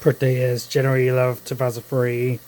birthday is January 11th, 2003.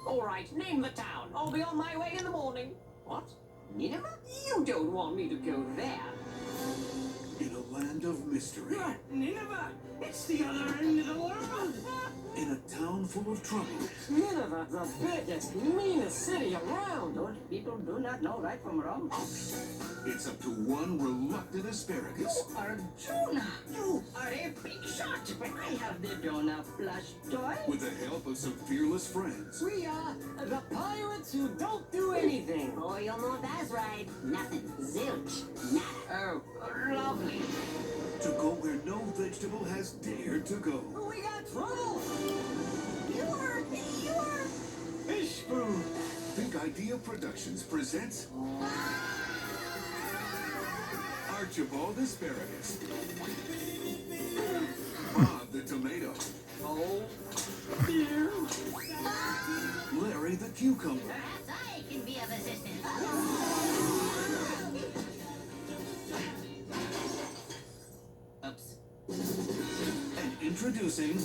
All right, name the town. I'll be on my way in the morning. What? Nineveh? You don't want me to go there. In a land of mystery. Nineveh? It's the other end of the world. In a town full of trouble. Nineveh, the biggest, meanest city around. Those people do not know right from wrong. It's up to one reluctant asparagus. You are Jonah. You are a big shot. But I have the Jonah plush toy. With the help of some fearless friends. We are the pirates who don't do anything. Oh, you'll know that's right. Nothing. Zilch. Nada. Oh, lovely. To go where no vegetable has dared to go. We got trouble. You are Fish food. Big Idea Productions presents Archibald Asparagus. Bob the Tomato. Oh, dear. Larry the Cucumber. Perhaps I can be of assistance. Oops. And introducing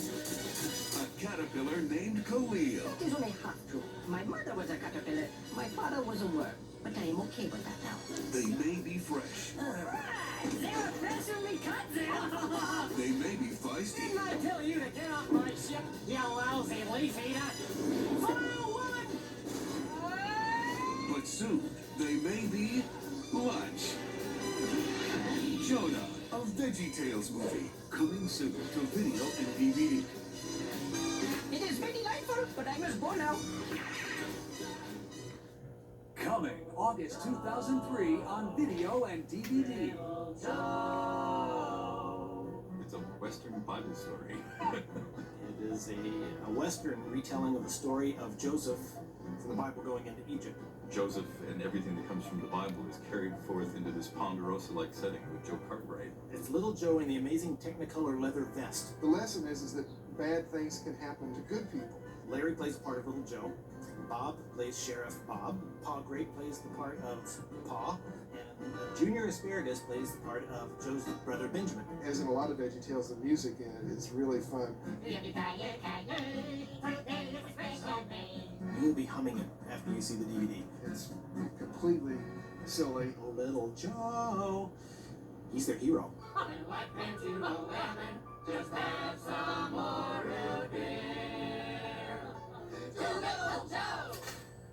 a caterpillar named Khalil. It is only half true. My mother was a caterpillar. My father was a worm. But I am okay with that now. They may be fresh. They were freshly cut there. They may be feisty. Didn't I tell you to get off my ship, you lousy leaf eater? Fire one! But soon, they may be lunch. Jonah, a Veggietales movie. Coming soon to video and DVD. It is very delightful, but I must go now. Coming August 2003 on video and DVD. It's a Western Bible story. It is a Western retelling of the story of Joseph from the Bible going into Egypt. Joseph and everything that comes from the Bible is carried forth into this Ponderosa-like setting with Joe Cartwright. It's Little Joe in the amazing Technicolor leather vest. The lesson is that bad things can happen to good people. Larry plays the part of Little Joe. Bob plays Sheriff Bob. Pa Great plays the part of Pa. And Junior Asparagus plays the part of Joe's brother Benjamin. As in a lot of VeggieTales, the music in it is really fun. You will be humming it after you see the DVD. It's completely silly. Oh, Little Joe. He's their hero. Just have some more root beer. To Little Joe.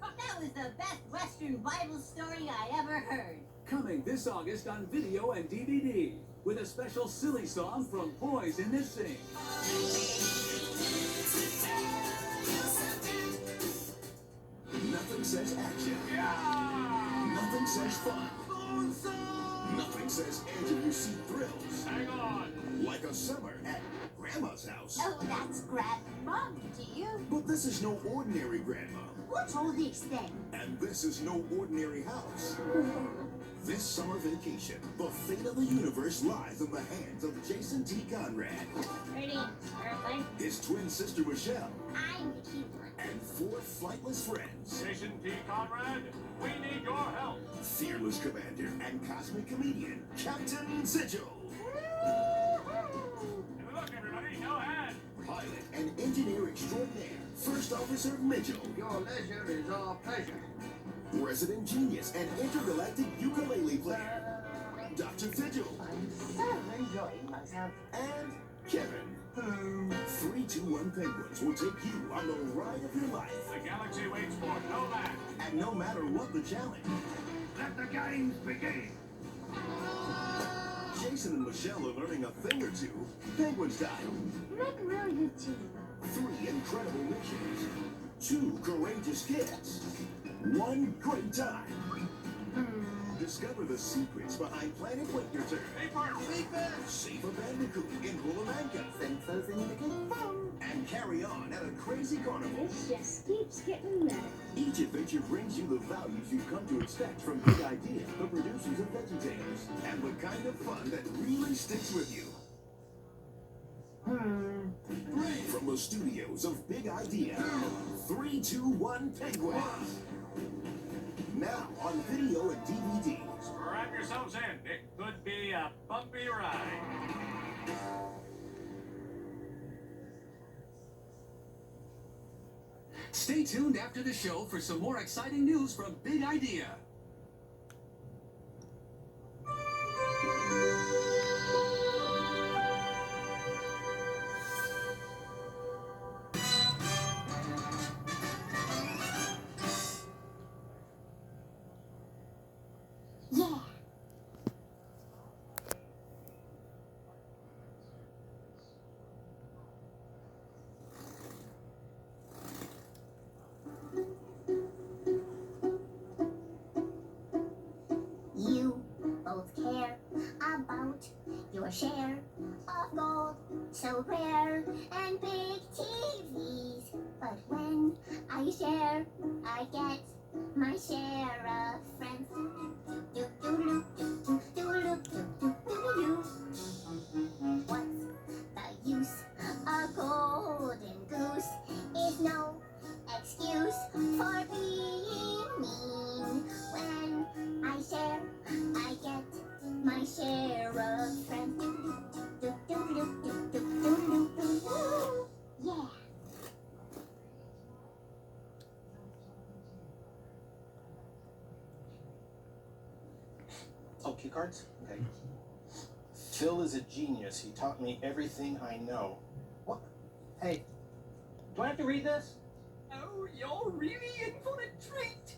That was the best Western Bible story I ever heard. Coming this August on video and DVD with a special silly song from Poison to Sing. Nothing says action. Nothing says fun. Nothing says edge of your seat thrills. Hang on. Like a summer at Grandma's house. Oh, that's Grandma to you. But this is no ordinary grandma. What's all this then? And this is no ordinary house. This summer vacation, the fate of the universe lies in the hands of Jason T. Conrad, Pretty, Earthling. his twin sister Michelle, I'm the keeper. and 4 flightless friends. Jason T. Conrad, we need your help. Fearless commander and cosmic comedian, Captain Sigil. Look, everybody, no hand. Pilot and engineer extraordinaire, First Officer Mitchell. Your leisure is our pleasure. Resident genius and intergalactic ukulele player, Dr. Vigil. I'm so enjoying myself. And Kevin. 321 Penguins will take you on the ride of your life. The galaxy waits for no man. And no matter what the challenge, Let the games begin. Jason and Michelle are learning a thing or two, Penguin style. What will you do? 3 incredible missions. 2 courageous kids, 1 great time. Discover the secrets behind Planet Winterturn. Save a Bandicoot in Hula Manca. Send those in the good phone. And carry on at a crazy carnival. This just keeps getting better. Each adventure brings you the values you've come to expect from Big Idea, the producers of Veggietales, and the kind of fun that really sticks with you. From the studios of Big Idea, 3, 2, 1, Penguins. Now on video and DVD. Strap yourselves in. It could be a bumpy ride. Stay tuned after the show for some more exciting news from Big Idea. Yeah. You both care about your share of gold, so rare, and big TVs. But when I share, I get my share of friends. What's the use? A golden goose is no excuse for being mean. When I share, I get my share of friends. Yeah. Oh, cue cards? Okay. Phil is a genius. He taught me everything I know. What? Hey, do I have to read this? Oh, you're really in for a treat.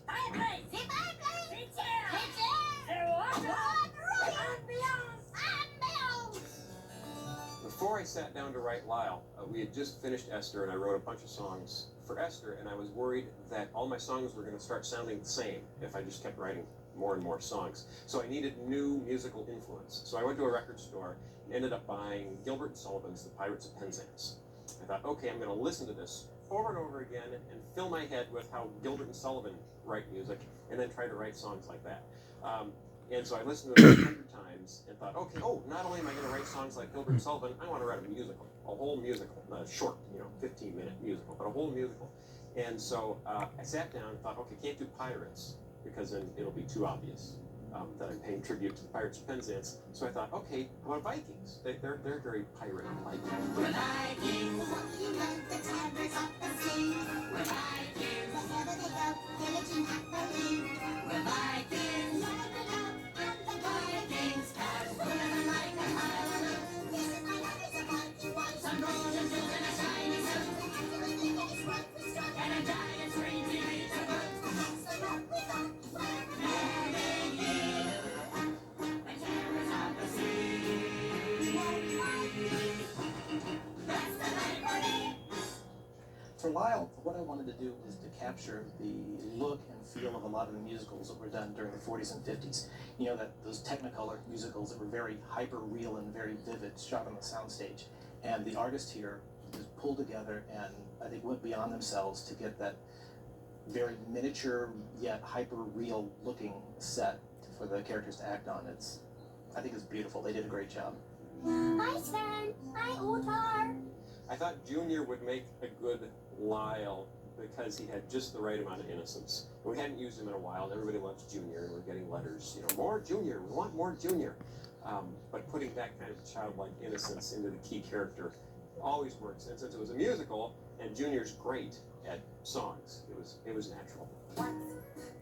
Before I sat down to write Lyle, we had just finished Esther, and I wrote a bunch of songs for Esther, and I was worried that all my songs were going to start sounding the same if I just kept writing more and more songs. So I needed new musical influence. So I went to a record store and ended up buying Gilbert and Sullivan's The Pirates of Penzance. I thought, okay, I'm going to listen to this over and over again and fill my head with how Gilbert and Sullivan write music, and then try to write songs like that. And so I listened to it 100 times and thought, okay, not only am I going to write songs like Gilbert and Sullivan, I want to write a musical, a whole musical, not a short, 15-minute musical, but a whole musical. And so I sat down and thought, okay, can't do pirates, because then it'll be too obvious that I'm paying tribute to the Pirates of Penzance. So I thought, okay, how about Vikings? They're very pirate-like. We're Vikings, walking on the taverns of the sea. We're Vikings, wherever they go, pillaging happily. We're Vikings, leveling up, and the Vikings, 'cause we're living like a pirate. This is my life as a Viking wife. Some golden jewels in a shiny suit. Absolutely face right for strut. And a giant screen TV to boot. That's the rock we got. We're moving you. The terrors of the sea. We won't fight these. That's the life for me. For Lyle, what I wanted to do was to capture the look and feel of a lot of the musicals that were done during the 40s and 50s. You know, those Technicolor musicals that were very hyper-real and very vivid, shot on the soundstage. And the artist here just pulled together and I think went beyond themselves to get that very miniature yet hyper-real looking set for the characters to act on. I think it's beautiful. They did a great job. Hi, Sven. Hi, Otar. I thought Junior would make a good Lyle because he had just the right amount of innocence. We hadn't used him in a while, and everybody loves Junior, and we're getting letters, more Junior, we want more Junior. But putting that kind of childlike innocence into the key character always works. And since it was a musical, and Junior's great at songs, it was natural. What's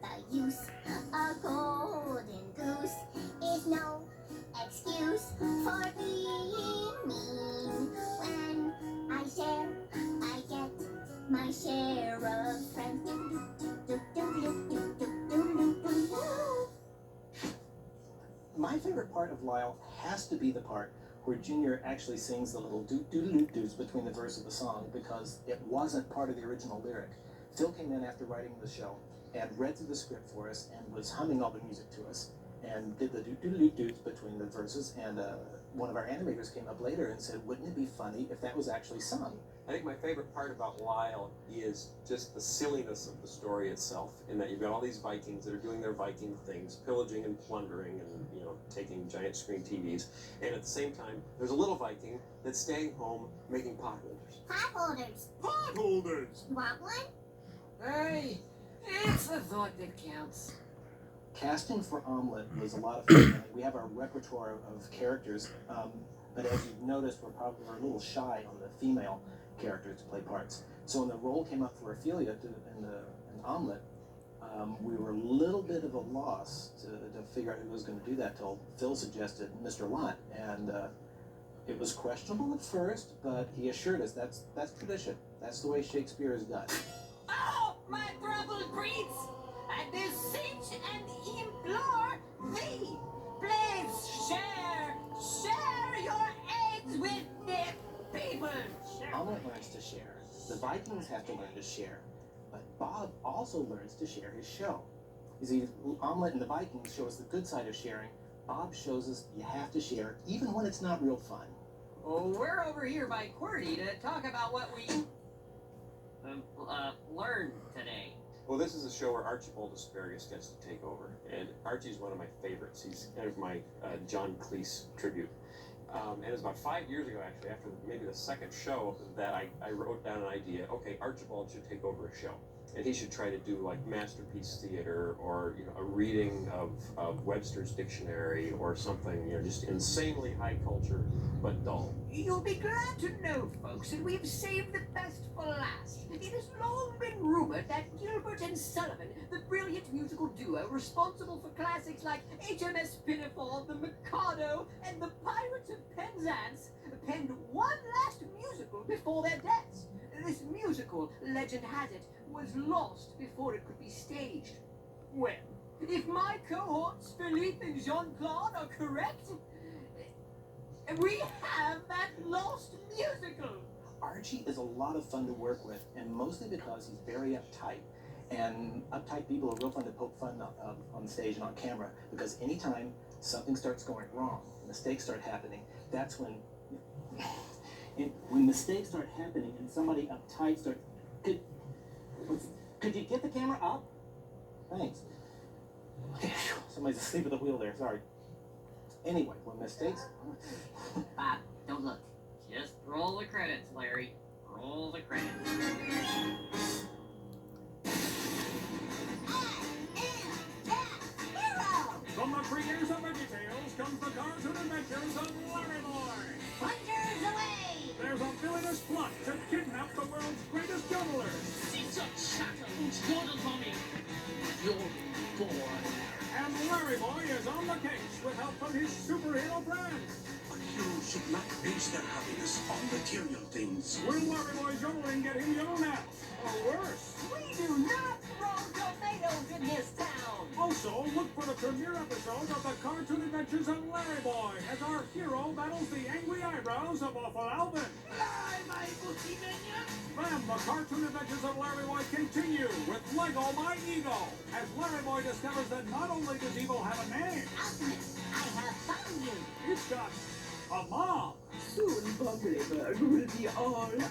the use? A golden goose is no excuse for being mean. When I share, I get my share of friends. My favorite part of Lyle has to be the part where Junior actually sings the little doo-doo-doo-doos between the verse of the song, because it wasn't part of the original lyric. Phil came in after writing the show and read through the script for us and was humming all the music to us and did the doot-doot-doot between the verses. And one of our animators came up later and said, wouldn't it be funny if that was actually sung? I think my favorite part about Lyle is just the silliness of the story itself, in that you've got all these Vikings that are doing their Viking things, pillaging and plundering and, you know, taking giant screen TVs. And at the same time, there's a little Viking that's staying home making pot holders. Pot holders. Pot holders! Want one? Hey, it's the thought that counts. Casting for Omelette was a lot of fun. We have our repertoire of characters, but as you've noticed, we're a little shy on the female characters to play parts. So when the role came up for Ophelia in Omelette, we were a little bit of a loss to figure out who was going to do that till Phil suggested Mr. Lot, and it was questionable at first, but he assured us that's tradition. That's the way Shakespeare is done. Oh, my troubled breeds! I beseech and implore thee, please share your aids with the people. Omelette learns to share. The Vikings have to learn to share. But Bob also learns to share his show. You see, Omelette and the Vikings show us the good side of sharing. Bob shows us you have to share, even when it's not real fun. Oh, we're over here by QWERTY to talk about what we learned today. Well, this is a show where Archibald Asparagus gets to take over, and Archie's one of my favorites. He's kind of my John Cleese tribute. And it was about 5 years ago, actually, after maybe the second show, that I wrote down an idea. Okay, Archibald should take over a show, and he should try to do like Masterpiece Theater, or, you know, a reading of Webster's Dictionary or something, you know, just insanely high culture but dull. You'll be glad to know, folks, that we've saved the best for last. It has long been rumored that Gilbert and Sullivan, the brilliant musical duo responsible for classics like HMS Pinafore, The Mikado, and The Pirates of Penzance, penned one last musical before their deaths. This musical, legend has it, was lost before it could be staged. Well, if my cohorts, Philippe and Jean-Claude, are correct, we have that lost musical. Archie is a lot of fun to work with, and mostly because he's very uptight. And uptight people are real fun to poke fun on stage and on camera, because anytime something starts going wrong, mistakes start happening, that's when... when mistakes start happening and somebody uptight starts... Could you get the camera up? Thanks. Somebody's asleep at the wheel there, sorry. Anyway, when mistakes... Bob, don't look. Just roll the credits, Larry. Roll the credits. From the creators of Veggietales comes the cartoon adventures of Larry Boy. Hunters away! There's a villainous plot to kidnap the world's greatest yodelers. Sit up, chatter, und jodel for me. Jodel boy. And Larry Boy is on the case with help from his superhero friends. But you should not base their happiness on material things. Will Larry Boy's yodeling get him yelled at? Or worse? We do not throw tomatoes in this town. Also, look for the premiere episode of the Cartoon Adventures of Larry Boy as our hero battles the angry eyebrows of Awful Alvin. Fly, my booty minion. Then the Cartoon Adventures of Larry Boy continue with Lego My Ego, as Larry Boy discovers that not only does evil have a name, Optimus, I have found you. it's got a mom. Soon Bumbleberg will be all ours.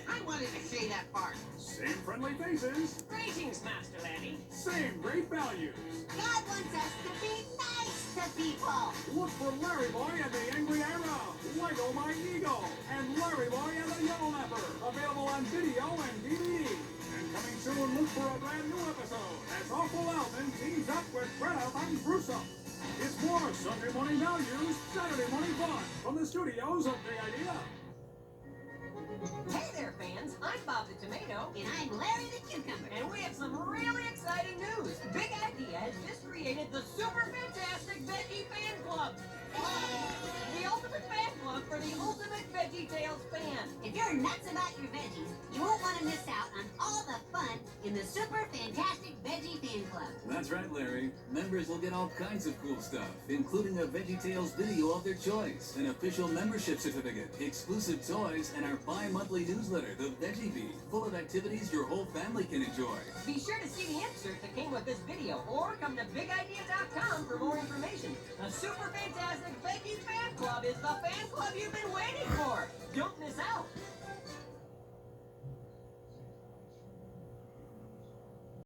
I wanted to say that part. Same friendly faces, Greetings, Master Lanny. same great values. God wants us to be nice to people. Look for Larry Boy and the Angry Eyebrow, Lego My Ego, and Larry Boy and the Yellow Napper. Available on video and DVD. And coming soon, look for a brand new episode as Awful Alvin teams up with Greta Van Gruesome. It's more Sunday morning values, Saturday morning fun from the studios of The Idea. Hey there, fans. I'm Bob the Tomato. And I'm Larry the Cucumber. And we have some really exciting news. Big Idea has just created the super fantastic Veggie Fan Club. The ultimate fan club for the ultimate Veggietales fan. If you're nuts about your veggies, you won't want to miss out on all the fun in the Super Fantastic Veggie Fan Club. That's right, Larry. Members will get all kinds of cool stuff, including a VeggieTales video of their choice, an official membership certificate, exclusive toys, and our bi-monthly newsletter, The Veggie Bee, full of activities your whole family can enjoy. Be sure to see the insert that came with this video, or come to bigidea.com for more information. The Super Fantastic Veggie Fan Club is the fan club you've been waiting for. Don't miss out.